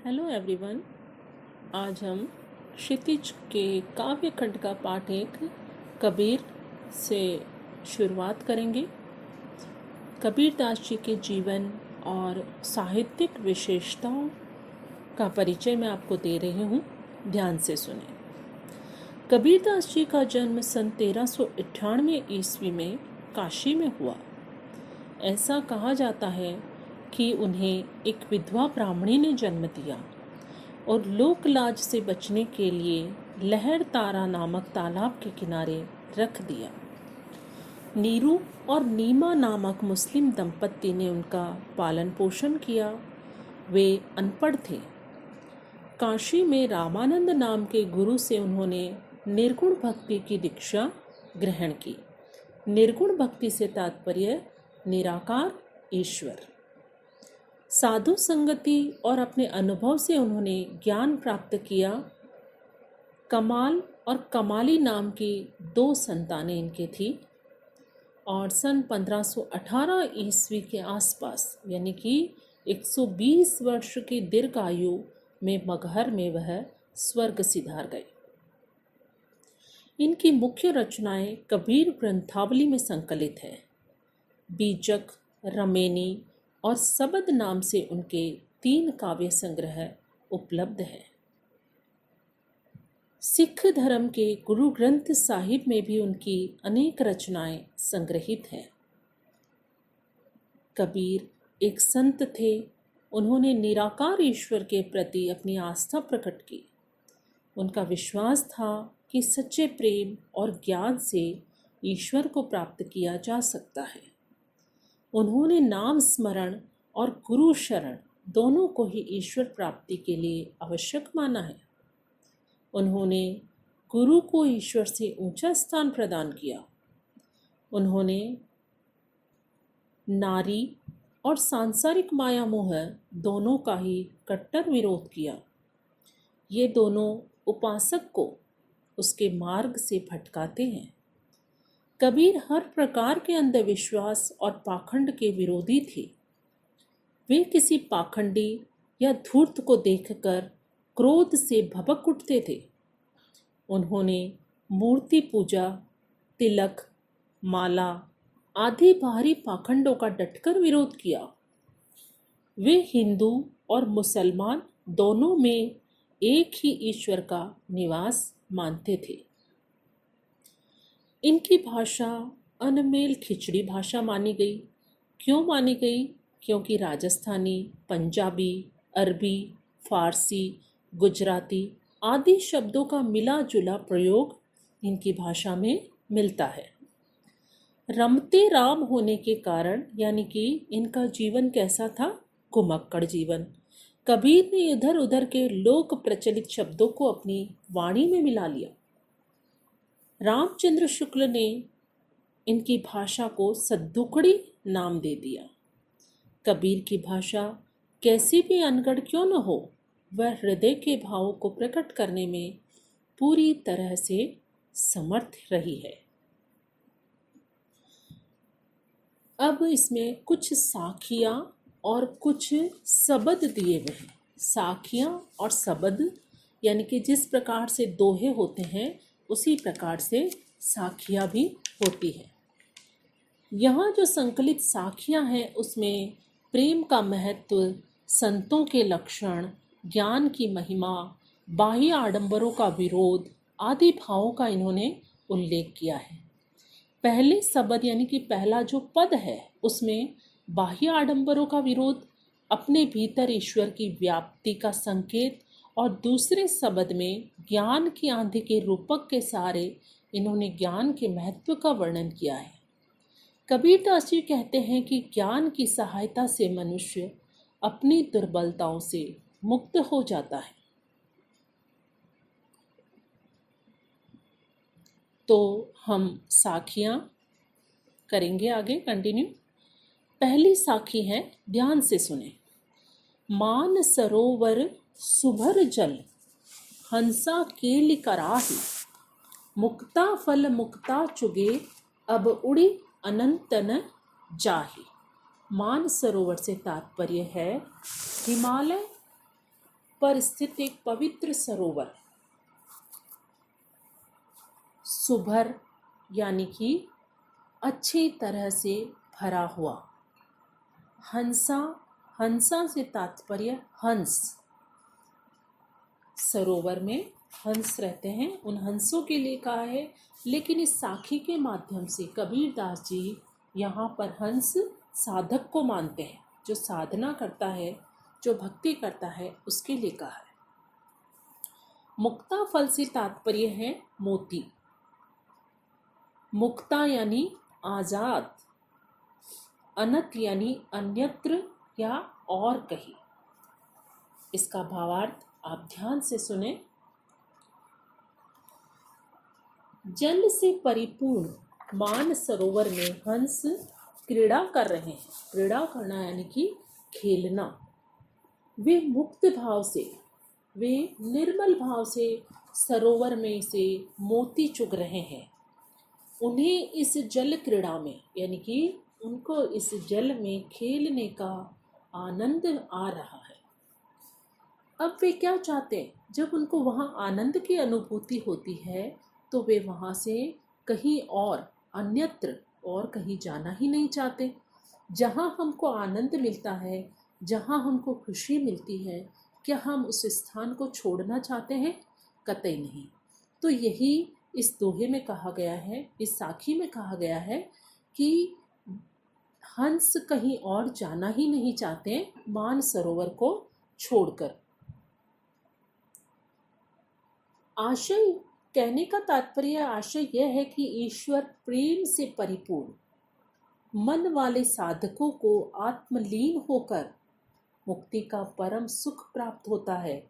Hello everyone. आज हम क्षितिज के काव्य खंड का पाठ एक कबीर से शुरुआत करेंगे। कबीरदास जी के जीवन और साहित्यिक विशेषताओं का परिचय मैं आपको दे रही हूँ, ध्यान से सुने। कबीरदास जी का जन्म सन 1398 ईस्वी में काशी में हुआ। ऐसा कहा जाता है कि उन्हें एक विधवा ब्राह्मणी ने जन्म दिया और लोक लाज से बचने के लिए लहर तारा नामक तालाब के किनारे रख दिया। नीरू और नीमा नामक मुस्लिम दंपत्ति ने उनका पालन पोषण किया। वे अनपढ़ थे। काशी में रामानंद नाम के गुरु से उन्होंने निर्गुण भक्ति की दीक्षा ग्रहण की। निर्गुण भक्ति से तात्पर्य निराकार ईश्वर। साधु संगति और अपने अनुभव से उन्होंने ज्ञान प्राप्त किया। कमाल और कमाली नाम की 2 संतानें इनके थी और सन 1518 ईस्वी के आसपास यानी कि 120 वर्ष की दीर्घ आयु में मगहर में वह स्वर्ग सिधार गए। इनकी मुख्य रचनाएं कबीर ग्रंथावली में संकलित है। बीजक, रमेनी और सबद नाम से उनके 3 काव्य संग्रह उपलब्ध हैं। सिख धर्म के गुरु ग्रंथ साहिब में भी उनकी अनेक रचनाएं संग्रहित हैं। कबीर एक संत थे। उन्होंने निराकार ईश्वर के प्रति अपनी आस्था प्रकट की। उनका विश्वास था कि सच्चे प्रेम और ज्ञान से ईश्वर को प्राप्त किया जा सकता है। उन्होंने नाम स्मरण और गुरु शरण दोनों को ही ईश्वर प्राप्ति के लिए आवश्यक माना है। उन्होंने गुरु को ईश्वर से ऊंचा स्थान प्रदान किया। उन्होंने नारी और सांसारिक माया मोह दोनों का ही कट्टर विरोध किया। ये दोनों उपासक को उसके मार्ग से भटकाते हैं। कबीर हर प्रकार के अंधविश्वास और पाखंड के विरोधी थे। वे किसी पाखंडी या धूर्त को देखकर क्रोध से भभक उठते थे। उन्होंने मूर्ति पूजा, तिलक, माला आदि बाहरी पाखंडों का डटकर विरोध किया। वे हिंदू और मुसलमान दोनों में एक ही ईश्वर का निवास मानते थे। इनकी भाषा अनमेल खिचड़ी भाषा मानी गई। क्यों मानी गई? क्योंकि राजस्थानी, पंजाबी, अरबी, फारसी, गुजराती आदि शब्दों का मिला जुला प्रयोग इनकी भाषा में मिलता है। रमते राम होने के कारण यानी कि इनका जीवन कैसा था? घुमक्कड़ जीवन। कबीर ने इधर उधर के लोक प्रचलित शब्दों को अपनी वाणी में मिला लिया। रामचंद्र शुक्ल ने इनकी भाषा को सद्दुकड़ी नाम दे दिया। कबीर की भाषा कैसी भी अनगढ़ क्यों न हो, वह हृदय के भावों को प्रकट करने में पूरी तरह से समर्थ रही है। अब इसमें कुछ साखियाँ और कुछ सबद दिए हुए हैं। साखियाँ और सबद यानी कि जिस प्रकार से दोहे होते हैं उसी प्रकार से साखियाँ भी होती है। यहाँ जो संकलित साखियाँ हैं उसमें प्रेम का महत्व, संतों के लक्षण, ज्ञान की महिमा, बाह्य आडंबरों का विरोध आदि भावों का इन्होंने उल्लेख किया है। पहले सबद यानी कि पहला जो पद है उसमें बाह्य आडंबरों का विरोध, अपने भीतर ईश्वर की व्याप्ति का संकेत और दूसरे शब्द में ज्ञान की आंधी के रूपक के सहारे इन्होंने ज्ञान के महत्व का वर्णन किया है। कबीरदास जी कहते हैं कि ज्ञान की सहायता से मनुष्य अपनी दुर्बलताओं से मुक्त हो जाता है। तो हम साखियाँ करेंगे आगे कंटिन्यू। पहली साखी है, ध्यान से सुने। मान सरोवर सुभर जल, हंसा केली कराही, मुक्ता फल मुक्ता चुगे, अब उड़ी अनंत न जाही। मान सरोवर से तात्पर्य है हिमालय पर स्थित एक पवित्र सरोवर, सुभर यानी कि अच्छी तरह से भरा हुआ। हंसा, हंसा से तात्पर्य हंस, सरोवर में हंस रहते हैं, उन हंसों के लिए कहा है। लेकिन इस साखी के माध्यम से कबीर दास जी यहाँ पर हंस साधक को मानते हैं, जो साधना करता है, जो भक्ति करता है, उसके लिए कहा है। मुक्ता फल से तात्पर्य है मोती। मुक्ता यानी आजाद, अनत यानी अन्यत्र या और कहीं। इसका भावार्थ आप ध्यान से सुने। जल से परिपूर्ण मान सरोवर में हंस क्रीड़ा कर रहे हैं। क्रीड़ा करना यानी कि खेलना। वे मुक्त भाव से, वे निर्मल भाव से सरोवर में से मोती चुग रहे हैं। उन्हें इस जल क्रीड़ा में यानी कि उनको इस जल में खेलने का आनंद आ रहा है। अब वे क्या चाहते हैं? जब उनको वहाँ आनंद की अनुभूति होती है तो वे वहाँ से कहीं और अन्यत्र और कहीं जाना ही नहीं चाहते। जहाँ हमको आनंद मिलता है, जहाँ हमको खुशी मिलती है, क्या हम उस स्थान को छोड़ना चाहते हैं? कतई नहीं। तो यही इस दोहे में कहा गया है, इस साखी में कहा गया है कि हंस कहीं और जाना ही नहीं चाहते मान सरोवर को छोड़कर। आशय कहने का तात्पर्य, आशय यह है कि ईश्वर प्रेम से परिपूर्ण मन वाले साधकों को आत्मलीन होकर मुक्ति का परम सुख प्राप्त होता है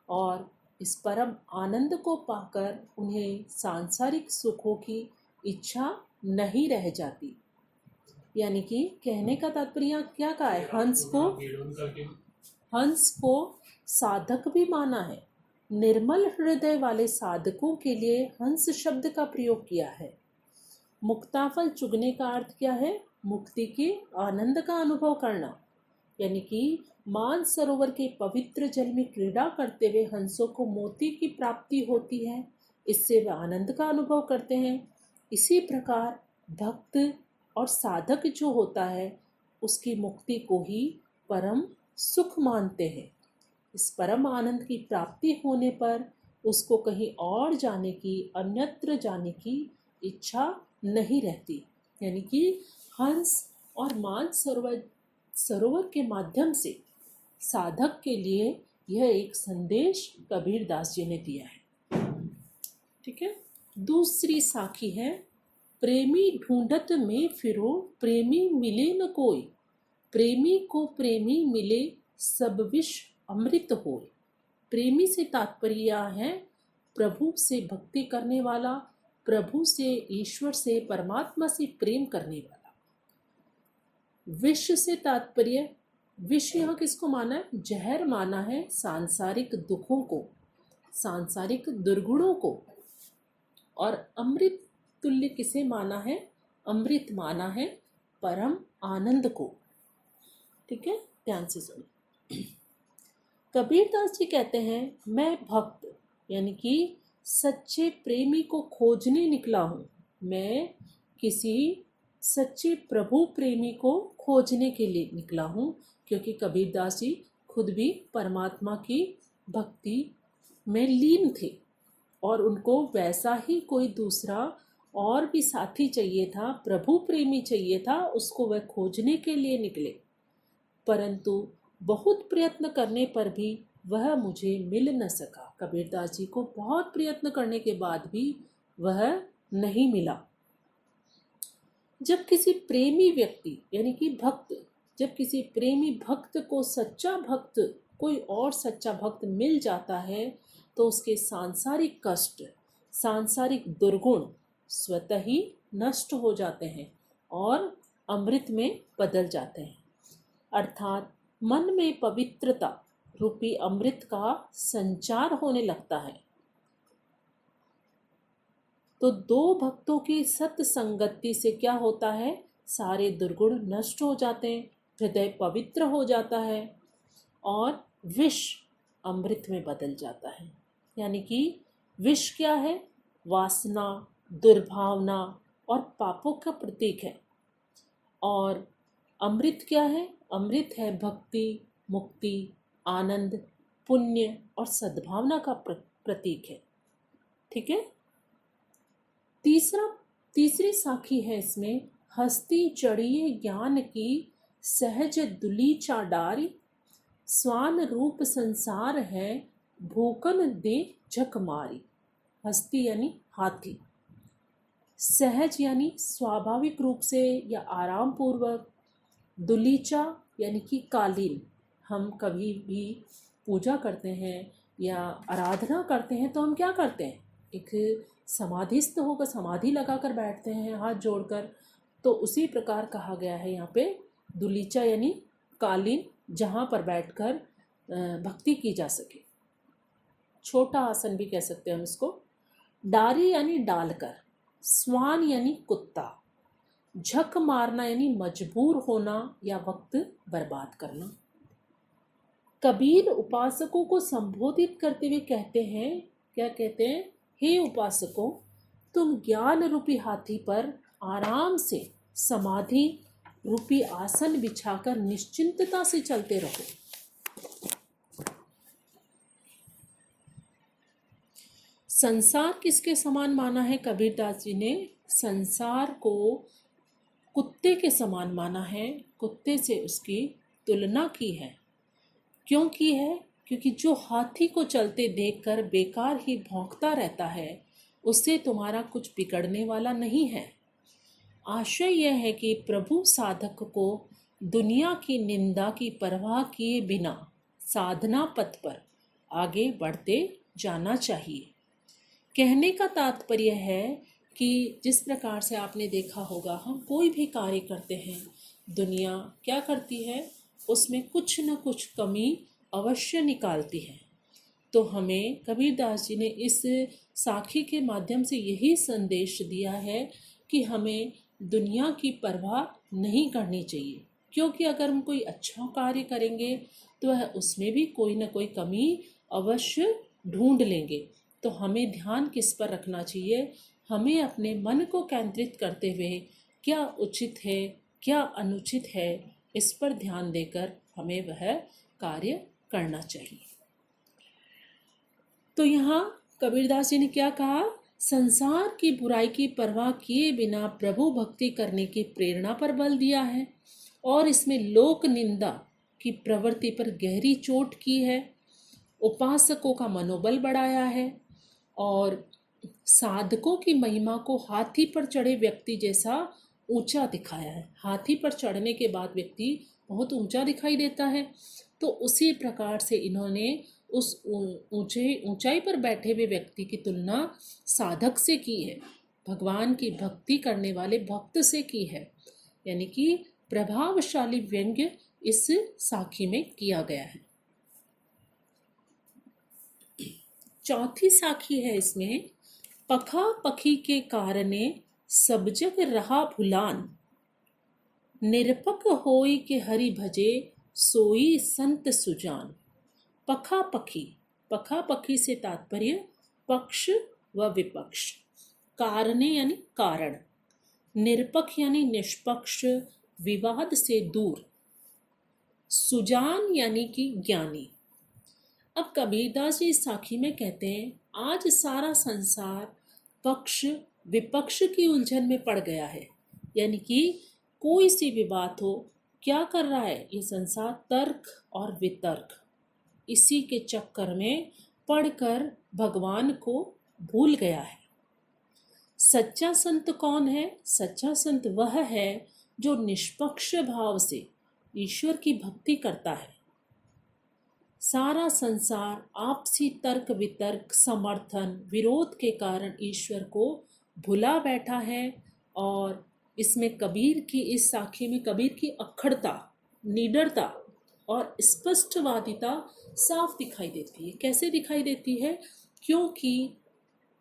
और इस परम आनंद को पाकर उन्हें सांसारिक सुखों की इच्छा नहीं रह जाती। यानी कि कहने का तात्पर्य क्या कहा है? हंस को साधक भी माना है। निर्मल हृदय वाले साधकों के लिए हंस शब्द का प्रयोग किया है। मुक्ताफल चुगने का अर्थ क्या है? मुक्ति के आनंद का अनुभव करना। यानी कि मान सरोवर के पवित्र जल में क्रीड़ा करते हुए हंसों को मोती की प्राप्ति होती है, इससे वे आनंद का अनुभव करते हैं। इसी प्रकार भक्त और साधक जो होता है उसकी मुक्ति को ही परम सुख मानते हैं। इस परम आनंद की प्राप्ति होने पर उसको कहीं और जाने की, अन्यत्र जाने की इच्छा नहीं रहती। यानी कि हंस और मान सरोवर के माध्यम से साधक के लिए यह एक संदेश कबीर दास जी ने दिया है। ठीक है। दूसरी साखी है, प्रेमी ढूंढत में फिरो प्रेमी मिले न कोई, प्रेमी को प्रेमी मिले सब विष अमृत होय। प्रेमी से तात्पर्य है प्रभु से भक्ति करने वाला, प्रभु से, ईश्वर से, परमात्मा से प्रेम करने वाला। विष से तात्पर्य, विष यहाँ किसको माना है? जहर माना है सांसारिक दुखों को, सांसारिक दुर्गुणों को। और अमृत तुल्य किसे माना है? अमृत माना है परम आनंद को। ठीक है, ध्यान से सुनिए। कबीर दास जी कहते हैं, मैं भक्त यानी कि सच्चे प्रेमी को खोजने निकला हूँ। मैं किसी सच्चे प्रभु प्रेमी को खोजने के लिए निकला हूँ, क्योंकि कबीर दास जी खुद भी परमात्मा की भक्ति में लीन थे और उनको वैसा ही कोई दूसरा और भी साथी चाहिए था, प्रभु प्रेमी चाहिए था, उसको वह खोजने के लिए निकले। परंतु बहुत प्रयत्न करने पर भी वह मुझे मिल न सका। कबीर दास जी को बहुत प्रयत्न करने के बाद भी वह नहीं मिला। जब किसी प्रेमी व्यक्ति यानी कि भक्त, जब किसी प्रेमी भक्त को सच्चा भक्त, कोई और सच्चा भक्त मिल जाता है तो उसके सांसारिक कष्ट, सांसारिक दुर्गुण स्वतः ही नष्ट हो जाते हैं और अमृत में बदल जाते हैं। अर्थात मन में पवित्रता रूपी अमृत का संचार होने लगता है। तो दो भक्तों की सत्संगति से क्या होता है? सारे दुर्गुण नष्ट हो जाते हैं, हृदय पवित्र हो जाता है और विष, अमृत में बदल जाता है। यानी कि विष क्या है? वासना, दुर्भावना और पापों का प्रतीक है। और अमृत क्या है? अमृत है भक्ति, मुक्ति, आनंद, पुण्य और सद्भावना का प्रतीक है। ठीक है। तीसरी साखी है इसमें, हस्ती चढ़िए ज्ञान की सहज दुली चाडारी, स्वान रूप संसार है भूकन दे झक मारी। हस्ती यानी हाथी, सहज यानी स्वाभाविक रूप से या आराम पूर्वक, दुलीचा यानी कि कालीन। हम कभी भी पूजा करते हैं या आराधना करते हैं तो हम क्या करते हैं? एक समाधिस्थ होकर समाधि लगाकर बैठते हैं हाथ जोड़कर। तो उसी प्रकार कहा गया है यहाँ पे दुलीचा यानी कालीन, जहाँ पर बैठकर भक्ति की जा सके। छोटा आसन भी कह सकते हैं हम इसको। डारी यानी डालकर, स्वान यानी कुत्ता, झक मारना यानी मजबूर होना या वक्त बर्बाद करना। कबीर उपासकों को संबोधित करते हुए कहते हैं, क्या कहते हैं? हे उपासकों, तुम ज्ञान रूपी हाथी पर आराम से समाधि रूपी आसन बिछाकर निश्चिंतता से चलते रहो। संसार किसके समान माना है? कबीरदास जी ने संसार को कुत्ते के समान माना है, कुत्ते से उसकी तुलना की है। क्यों की है? क्योंकि जो हाथी को चलते देखकर बेकार ही भौंकता रहता है, उससे तुम्हारा कुछ बिगड़ने वाला नहीं है। आशय यह है कि प्रभु साधक को दुनिया की निंदा की परवाह किए बिना साधना पथ पर आगे बढ़ते जाना चाहिए। कहने का तात्पर्य है कि जिस प्रकार से आपने देखा होगा, हम कोई भी कार्य करते हैं, दुनिया क्या करती है? उसमें कुछ न कुछ कमी अवश्य निकालती है। तो हमें कबीरदास जी ने इस साखी के माध्यम से यही संदेश दिया है कि हमें दुनिया की परवाह नहीं करनी चाहिए, क्योंकि अगर हम कोई अच्छा कार्य करेंगे तो वह उसमें भी कोई ना कोई कमी अवश्य ढूंढ लेंगे। तो हमें ध्यान किस पर रखना चाहिए? हमें अपने मन को केंद्रित करते हुए क्या उचित है, क्या अनुचित है, इस पर ध्यान देकर हमें वह कार्य करना चाहिए। तो यहाँ कबीरदास जी ने क्या कहा? संसार की बुराई की परवाह किए बिना प्रभु भक्ति करने की प्रेरणा पर बल दिया है और इसमें लोक निंदा की प्रवृत्ति पर गहरी चोट की है, उपासकों का मनोबल बढ़ाया है और साधकों की महिमा को हाथी पर चढ़े व्यक्ति जैसा ऊंचा दिखाया है। हाथी पर चढ़ने के बाद व्यक्ति बहुत ऊंचा दिखाई देता है। तो उसी प्रकार से इन्होंने उस ऊंचाई पर बैठे हुए व्यक्ति की तुलना साधक से की है, भगवान की भक्ति करने वाले भक्त से की है। यानी कि प्रभावशाली व्यंग्य इस साखी में किया गया है। चौथी साखी है इसमें, पखा पखी के कारणे सब जग रहा भुलान, निरपक होई के हरि भजे सोई संत सुजान। पखा पखी, पखा पखी से तात्पर्य पक्ष व विपक्ष, कारणे यानी कारण, निरपक यानी निष्पक्ष, विवाद से दूर, सुजान यानी कि ज्ञानी। अब कबीरदास जी इस साखी में कहते हैं, आज सारा संसार पक्ष विपक्ष की उलझन में पड़ गया है। यानी कि कोई सी भी बात हो, क्या कर रहा है ये संसार? तर्क और वितर्क, इसी के चक्कर में पढ़कर भगवान को भूल गया है। सच्चा संत कौन है? सच्चा संत वह है जो निष्पक्ष भाव से ईश्वर की भक्ति करता है। सारा संसार आपसी तर्क वितर्क, समर्थन, विरोध के कारण ईश्वर को भुला बैठा है और इसमें कबीर की, इस साखी में कबीर की अक्खड़ता, निडरता और स्पष्टवादिता साफ दिखाई देती है। कैसे दिखाई देती है? क्योंकि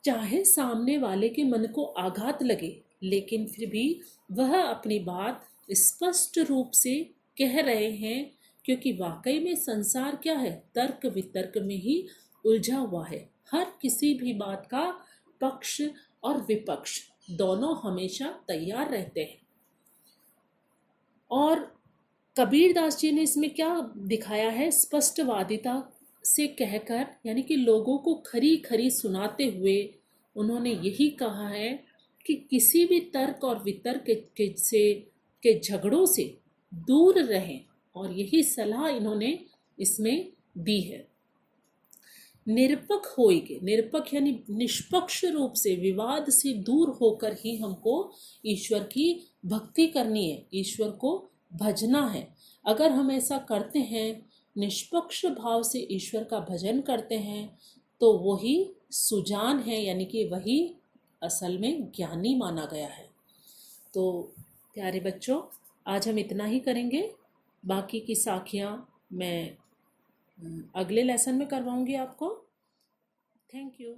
चाहे सामने वाले के मन को आघात लगे, लेकिन फिर भी वह अपनी बात स्पष्ट रूप से कह रहे हैं क्योंकि वाकई में संसार क्या है, तर्क वितर्क में ही उलझा हुआ है। हर किसी भी बात का पक्ष और विपक्ष दोनों हमेशा तैयार रहते हैं। और कबीरदास जी ने इसमें क्या दिखाया है, स्पष्टवादिता से कहकर, यानी कि लोगों को खरी खरी सुनाते हुए उन्होंने यही कहा है कि किसी भी तर्क और वितर्क के झगड़ों से दूर रहें, और यही सलाह इन्होंने इसमें दी है। निरपेक्ष होइगे, निरपेक्ष यानी निष्पक्ष रूप से विवाद से दूर होकर ही हमको ईश्वर की भक्ति करनी है, ईश्वर को भजना है। अगर हम ऐसा करते हैं, निष्पक्ष भाव से ईश्वर का भजन करते हैं, तो वही सुजान है, यानी कि वही असल में ज्ञानी माना गया है। तो प्यारे बच्चों, आज हम इतना ही करेंगे। बाकी की साखियाँ मैं अगले लेसन में करवाऊंगी आपको। Thank you.